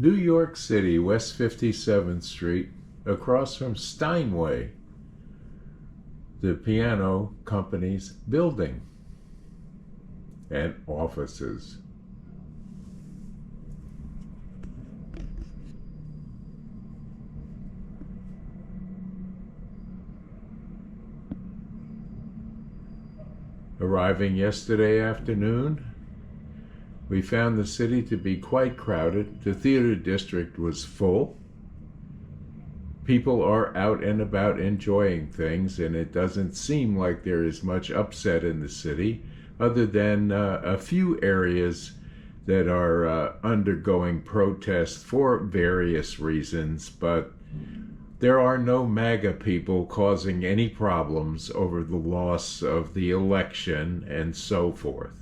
New York City, West 57th Street, across from Steinway, the piano company's building and offices. Arriving yesterday afternoon, we found the city to be quite crowded. The theater district was full. People are out and about enjoying things, and it doesn't seem like there is much upset in the city, other than a few areas that are undergoing protests for various reasons, but there are no MAGA people causing any problems over the loss of the election and so forth.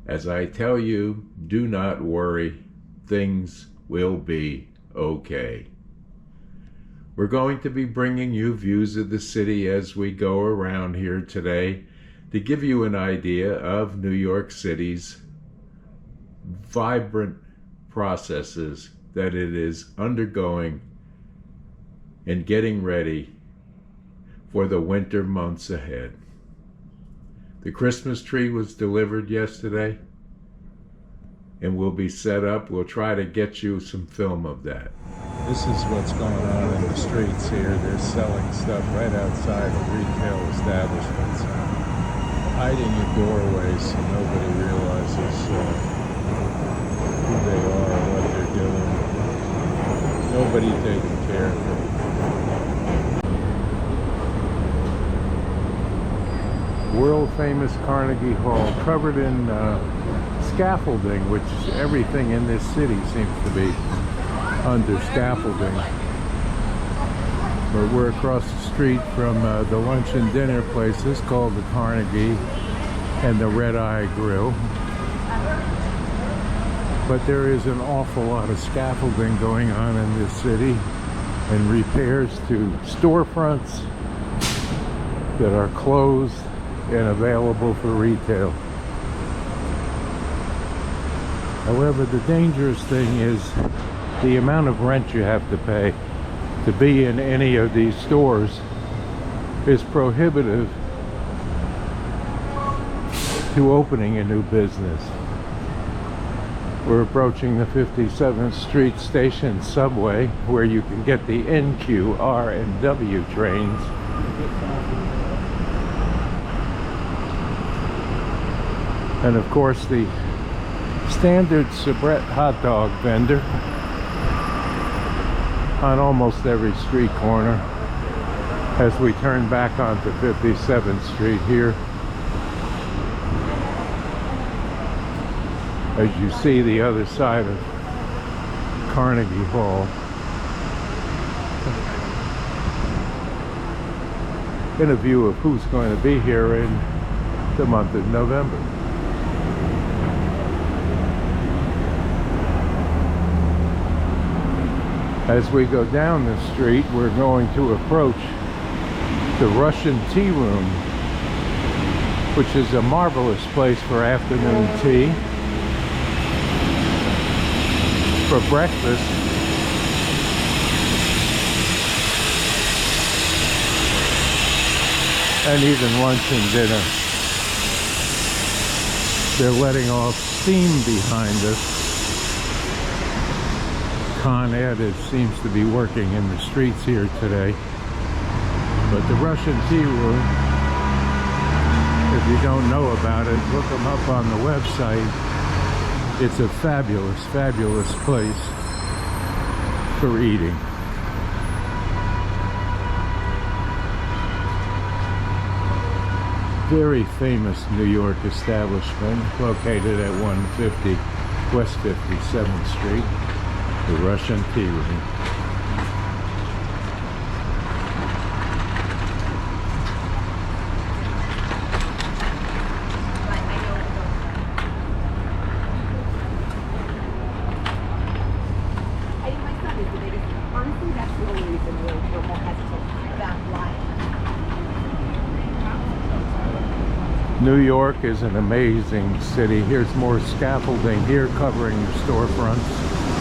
As I tell you, do not worry, things will be okay. We're going to be bringing you views of the city as we go around here today to give you an idea of New York City's vibrant processes that it is undergoing and getting ready for the winter months ahead. The Christmas tree was delivered yesterday and will be set up. We'll try to get you some film of that. This is what's going on in the streets here. They're selling stuff right outside of retail establishments, hiding in doorways so nobody realizes who they are or what they're doing. Nobody taking care of them. World-famous Carnegie Hall, covered in scaffolding, which everything in this city seems to be under scaffolding. But we're across the street from the lunch and dinner places called the Carnegie and the Red Eye Grill. But there is an awful lot of scaffolding going on in this city, and repairs to storefronts that are closed and available for retail. However, the dangerous thing is the amount of rent you have to pay to be in any of these stores is prohibitive to opening a new business. We're approaching the 57th Street Station subway, where you can get the NQ, R, and W trains. And of course, the standard soubrette hot dog vendor on almost every street corner as we turn back onto 57th Street here. As you see the other side of Carnegie Hall. In a view of who's going to be here in the month of November. As we go down the street, we're going to approach the Russian Tea Room, which is a marvelous place for afternoon tea, for breakfast, and even lunch and dinner. They're letting off steam behind us. Con Ed seems to be working in the streets here today. But the Russian Tea Room, if you don't know about it, look them up on the website. It's a fabulous, fabulous place for eating. Very famous New York establishment located at 150 West 57th Street. The Russian Tea Room. New York is an amazing city. Here's more scaffolding here covering the storefronts.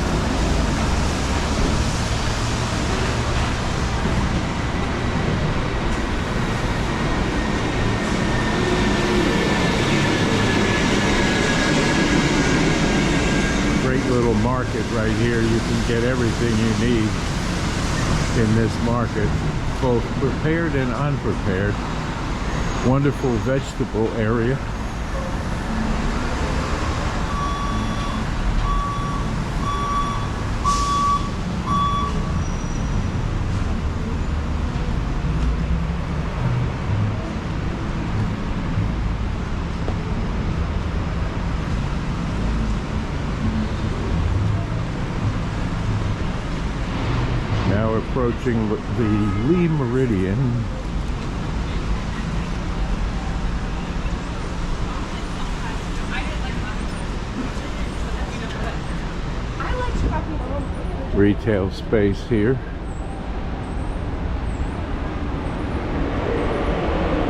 here you can get everything you need in this market, both prepared and unprepared. Wonderful vegetable area. Now approaching the Lee Meridian. Retail space here.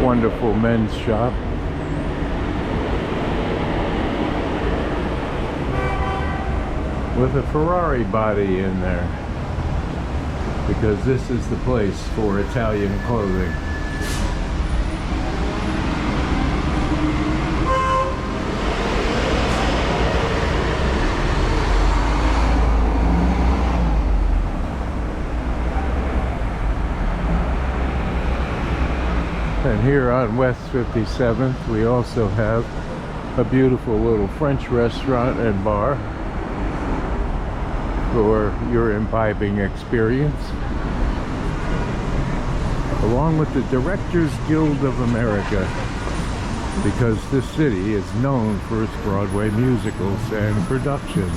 Wonderful men's shop. With a Ferrari body in there, because this is the place for Italian clothing. And here on West 57th, we also have a beautiful little French restaurant and bar for your imbibing experience, along with the Directors Guild of America, because this city is known for its Broadway musicals and productions.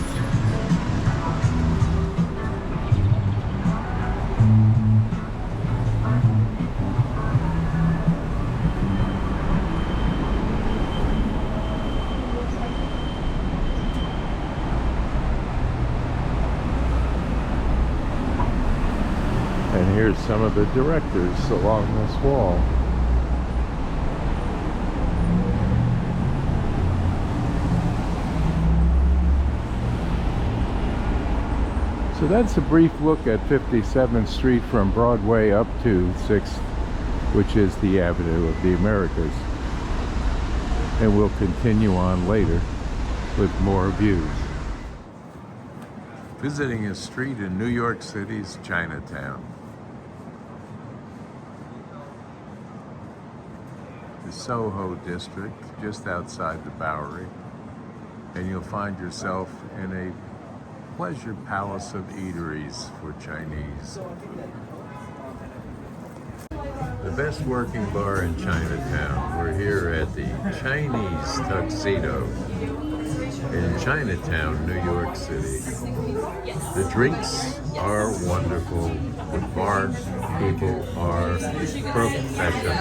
And here's some of the directors along this wall. So that's a brief look at 57th Street from Broadway up to 6th, which is the Avenue of the Americas. And we'll continue on later with more views. Visiting a street in New York City's Chinatown. The Soho district, just outside the Bowery, and you'll find yourself in a pleasure palace of eateries for Chinese. The best working bar in Chinatown. We're here at the Chinese Tuxedo in Chinatown, New York City. The drinks are wonderful. The bar people are professional.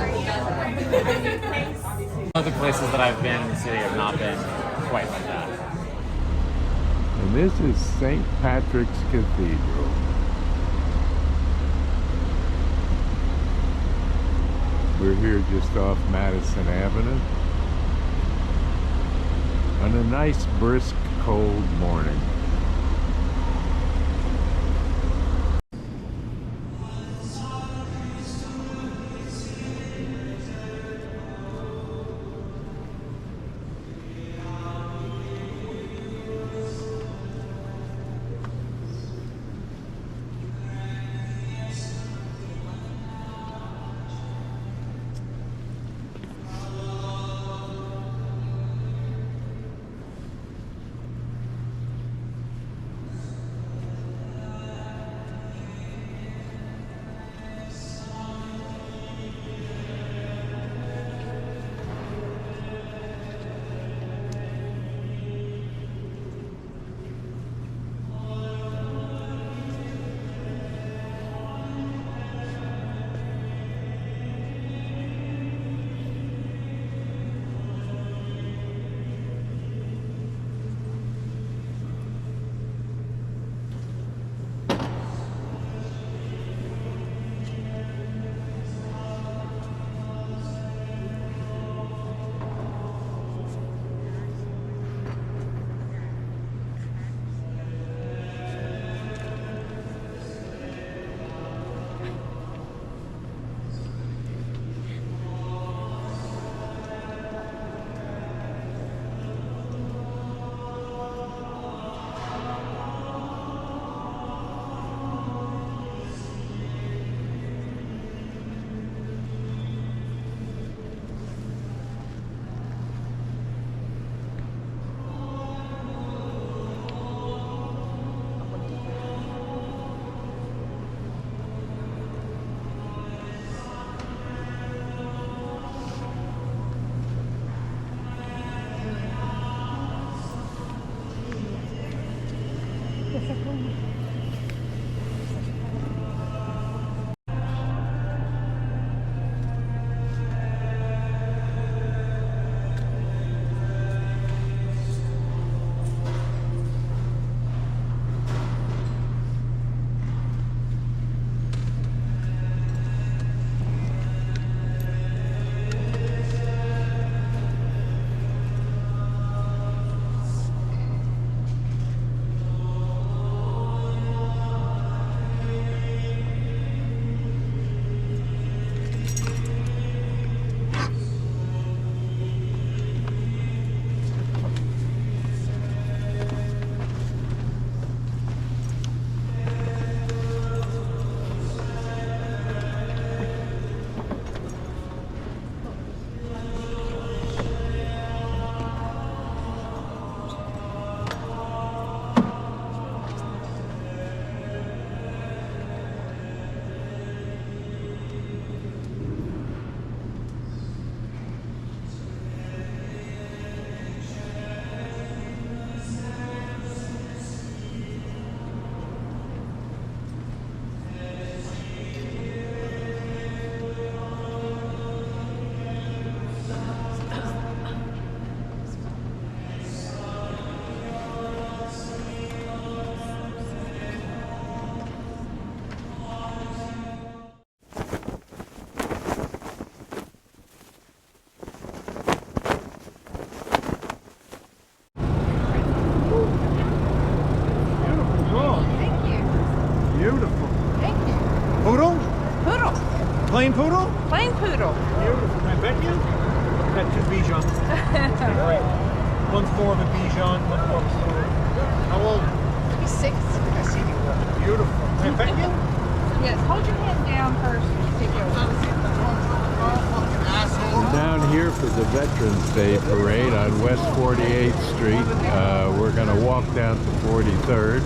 Other places that I've been in the city have not been quite like that. And this is St. Patrick's Cathedral. We're here just off Madison Avenue on a nice, brisk, cold morning. Plain poodle? Plain poodle. Beautiful. I bet you got two Bichons. Right. One's more of a Bichon, one's more of a poodle. How old? He's 6. I see you. Beautiful. I bet you. Yes, hold your hand down first. Take your Down here for the Veterans Day Parade on West 48th Street. We're going to walk down to 43rd,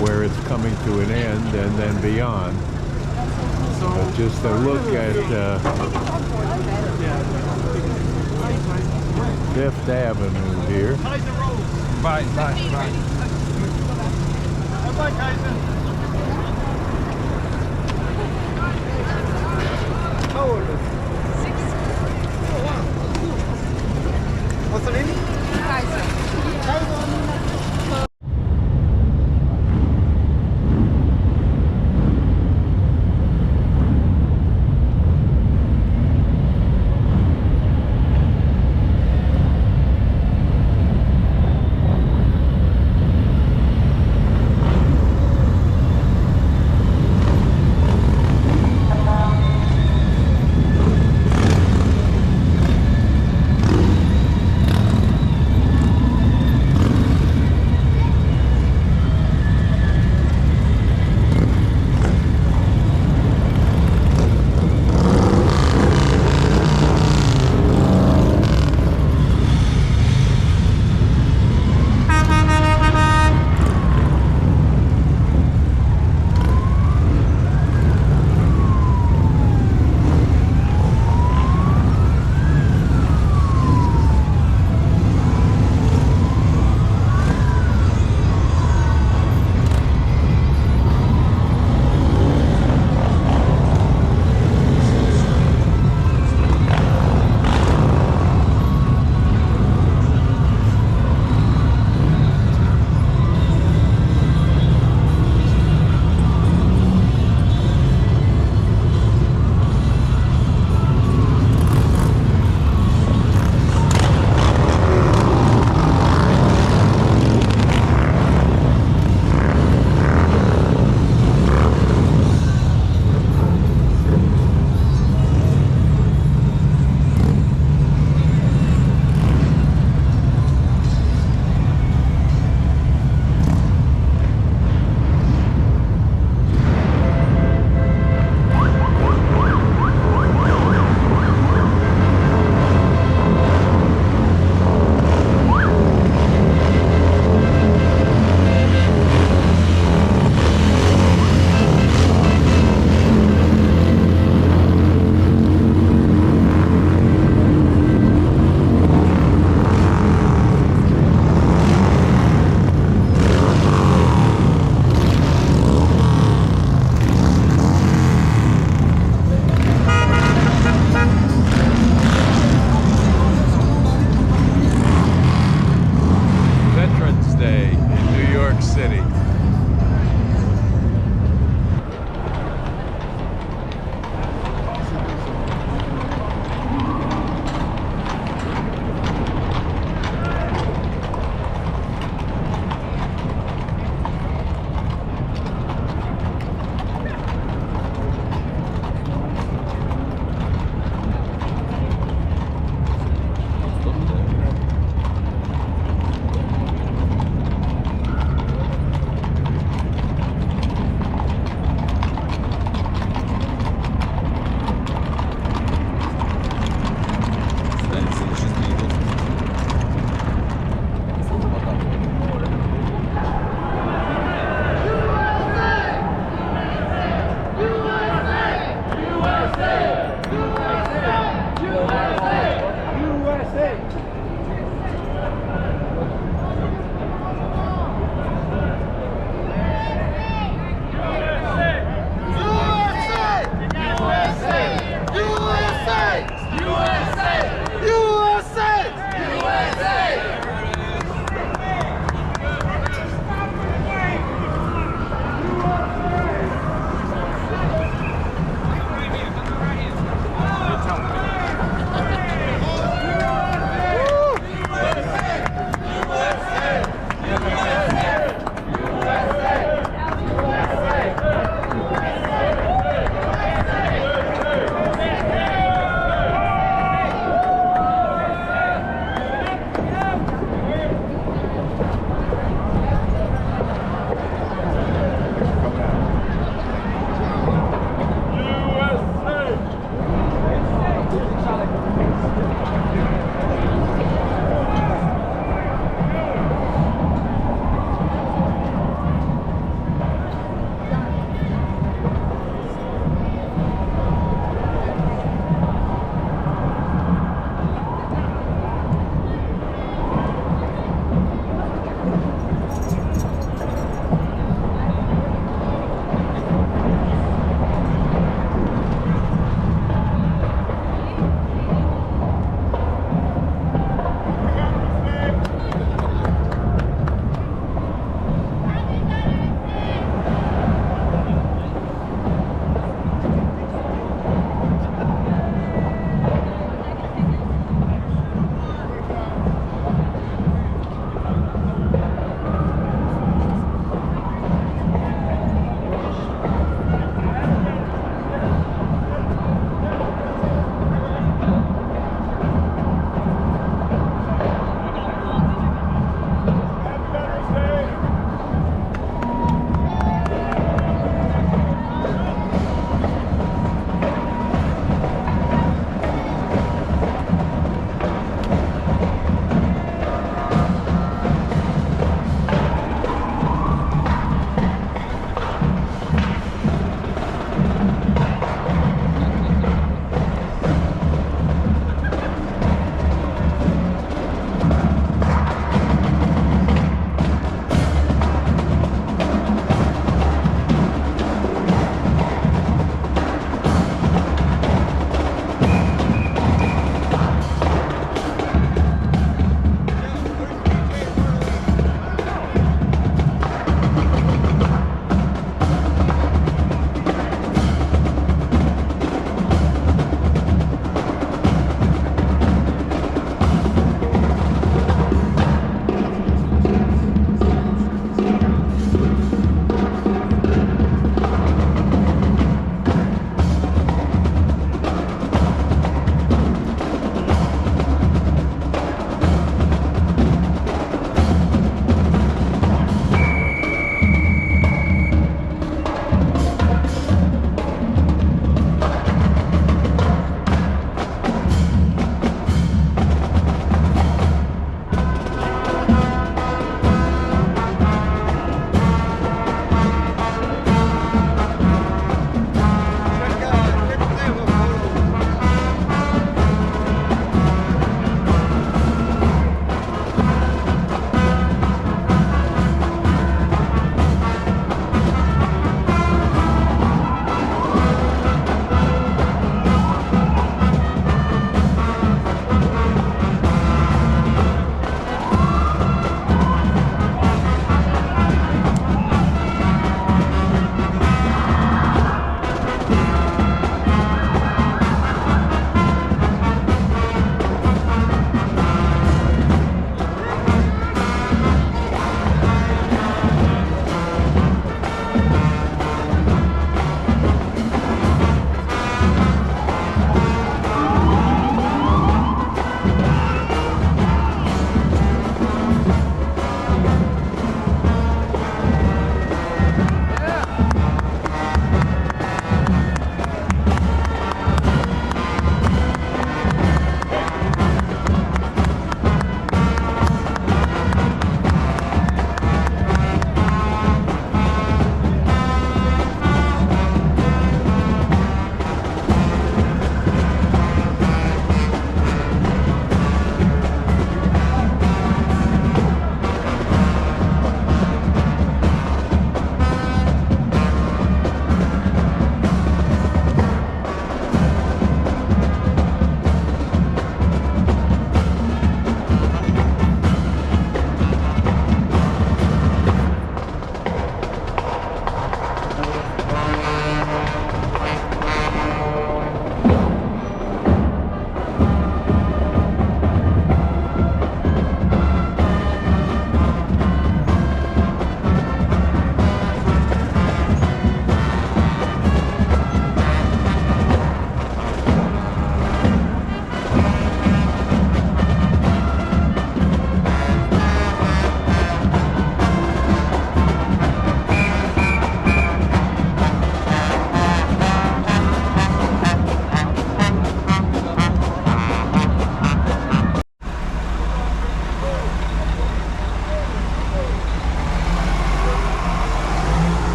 where it's coming to an end, and then beyond. So just a look at Fifth Avenue here. Kaiser Road. Bye. Bye. Bye, Kaiser. How old is it? 6. Oh, wow. What's the name? Kaiser.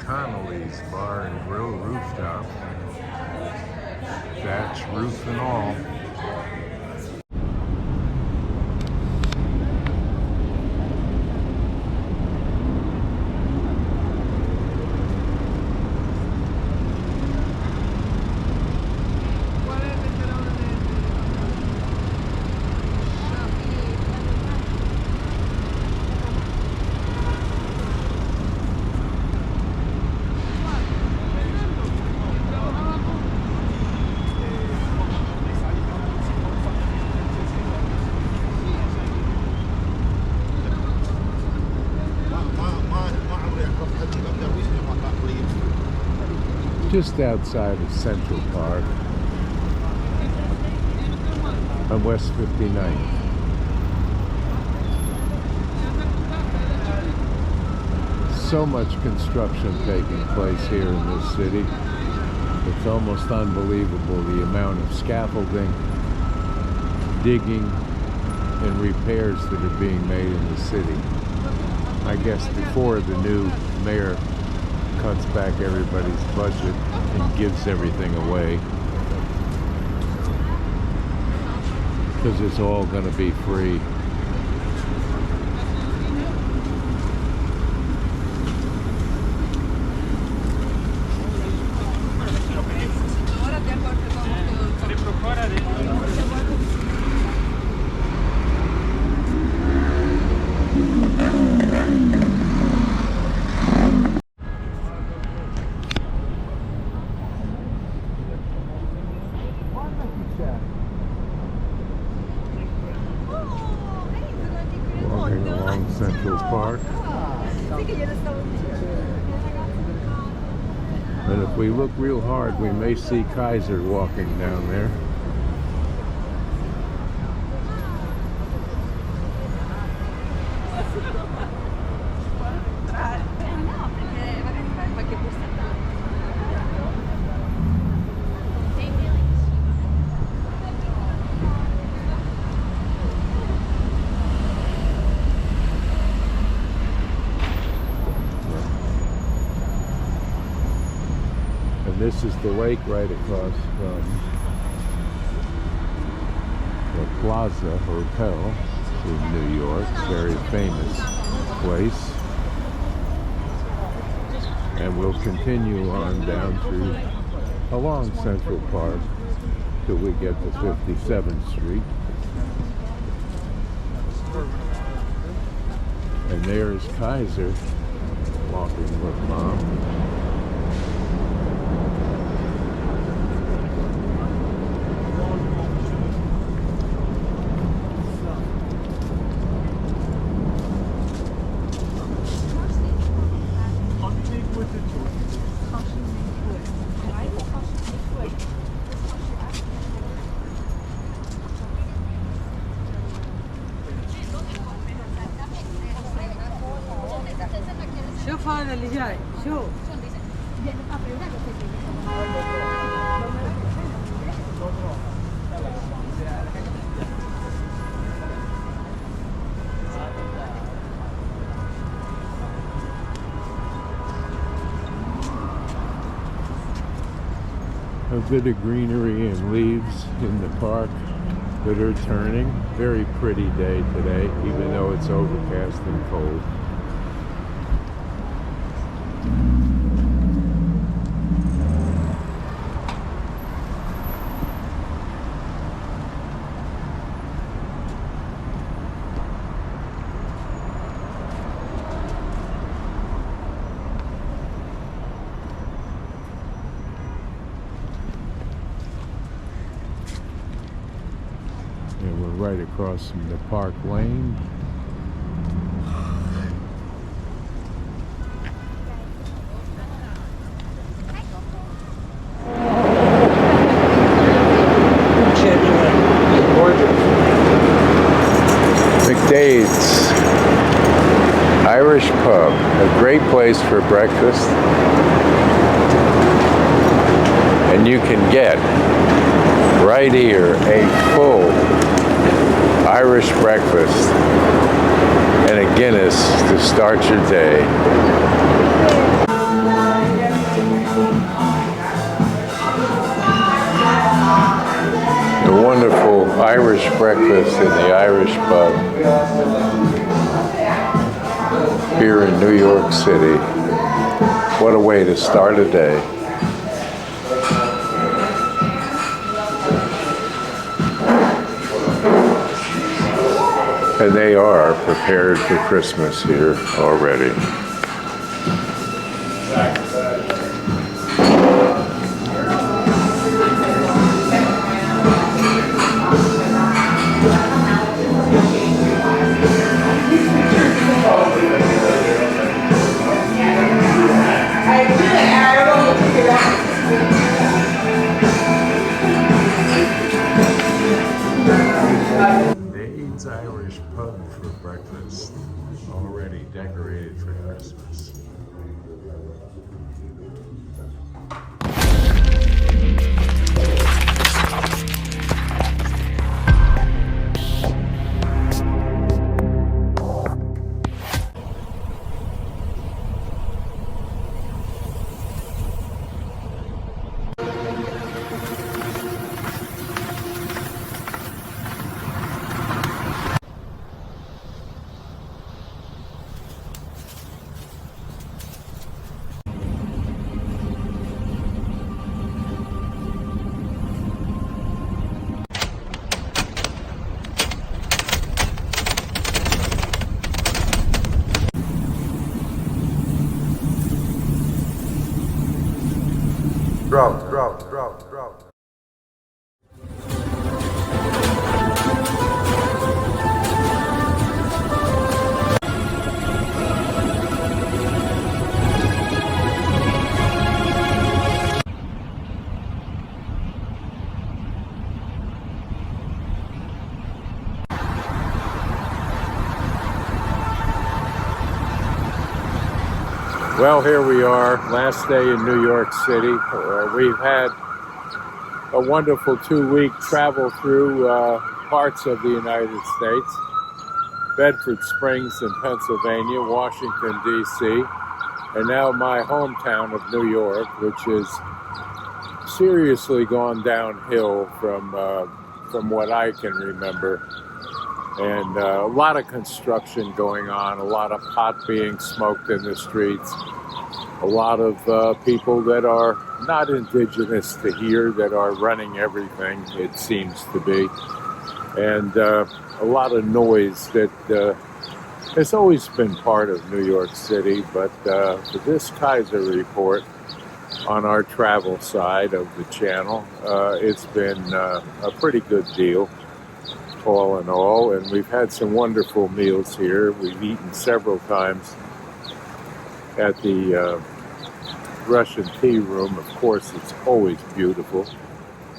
Connolly's Bar and Grill rooftop. Thatch roof and all. Just outside of Central Park on West 59th. So much construction taking place here in this city. It's almost unbelievable the amount of scaffolding, digging, and repairs that are being made in the city. I guess before the new mayor cuts back everybody's budget and gives everything away, because it's all going to be free. Walking along Central Park. And if we look real hard, we may see Kaiser walking down there. This is the lake right across from the Plaza Hotel in New York, very famous place. And we'll continue on down through along Central Park till we get to 57th Street. And there's Kaiser walking with Mom. شوف هذا اللي جاي شوف A bit of greenery and leaves in the park that are turning. Very pretty day today, even though it's overcast and cold. And we're right across from the Park Lane. McDade's Irish Pub, a great place for breakfast. And you can get right here a full Irish breakfast and a Guinness to start your day. wonderful Irish breakfast in the Irish pub here in New York City. What a way to start a day. And they are prepared for Christmas here already. Irish pub for breakfast, already decorated for Christmas. Drop. Well, here we are, last day in New York City. We've had a wonderful 2-week travel through parts of the United States. Bedford Springs in Pennsylvania, Washington, D.C., and now my hometown of New York, which has seriously gone downhill from what I can remember. And a lot of construction going on, a lot of pot being smoked in the streets, a lot of people that are not indigenous to here that are running everything, it seems to be. And a lot of noise that has always been part of New York City, but for this Kaiser Report on our travel side of the channel, it's been a pretty good deal. All in all, and we've had some wonderful meals here. We've eaten several times at the Russian tea room. Of course, it's always beautiful,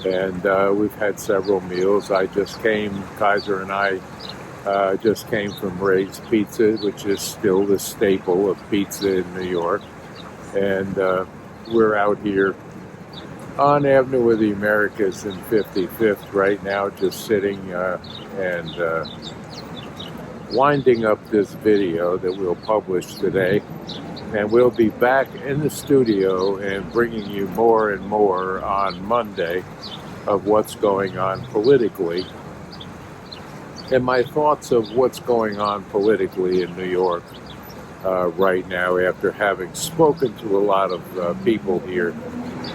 and we've had several meals. Kaiser and I just came from Ray's Pizza, which is still the staple of pizza in New York, and we're out here on Avenue of the Americas in 55th right now, just sitting and winding up this video that we'll publish today. And we'll be back in the studio and bringing you more and more on Monday of what's going on politically. And my thoughts of what's going on politically in New York right now, after having spoken to a lot of people here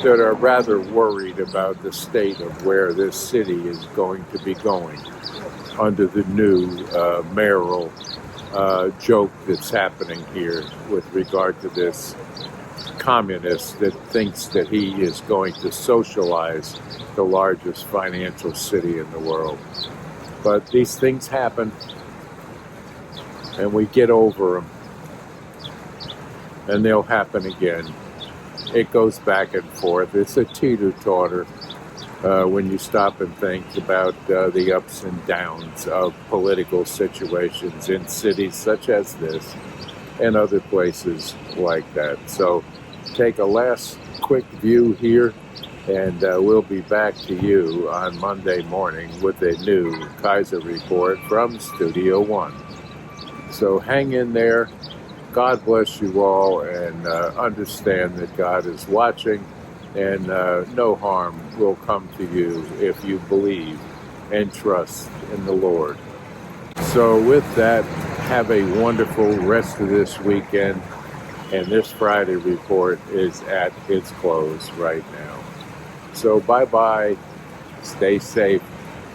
that are rather worried about the state of where this city is going to be going under the new mayoral joke that's happening here with regard to this communist that thinks that he is going to socialize the largest financial city in the world. But these things happen, and we get over them, and they'll happen again. It goes back and forth. It's a teeter-totter when you stop and think about the ups and downs of political situations in cities such as this and other places like that. So take a last quick view here, and we'll be back to you on Monday morning with a new Kaiser Report from Studio One. So hang in there. God bless you all, and understand that God is watching, and no harm will come to you if you believe and trust in the Lord. So with that, have a wonderful rest of this weekend. And this Friday report is at its close right now. So bye-bye. Stay safe,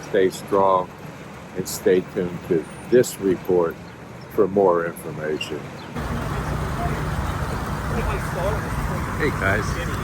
stay strong, and stay tuned to this report for more information. Hey guys,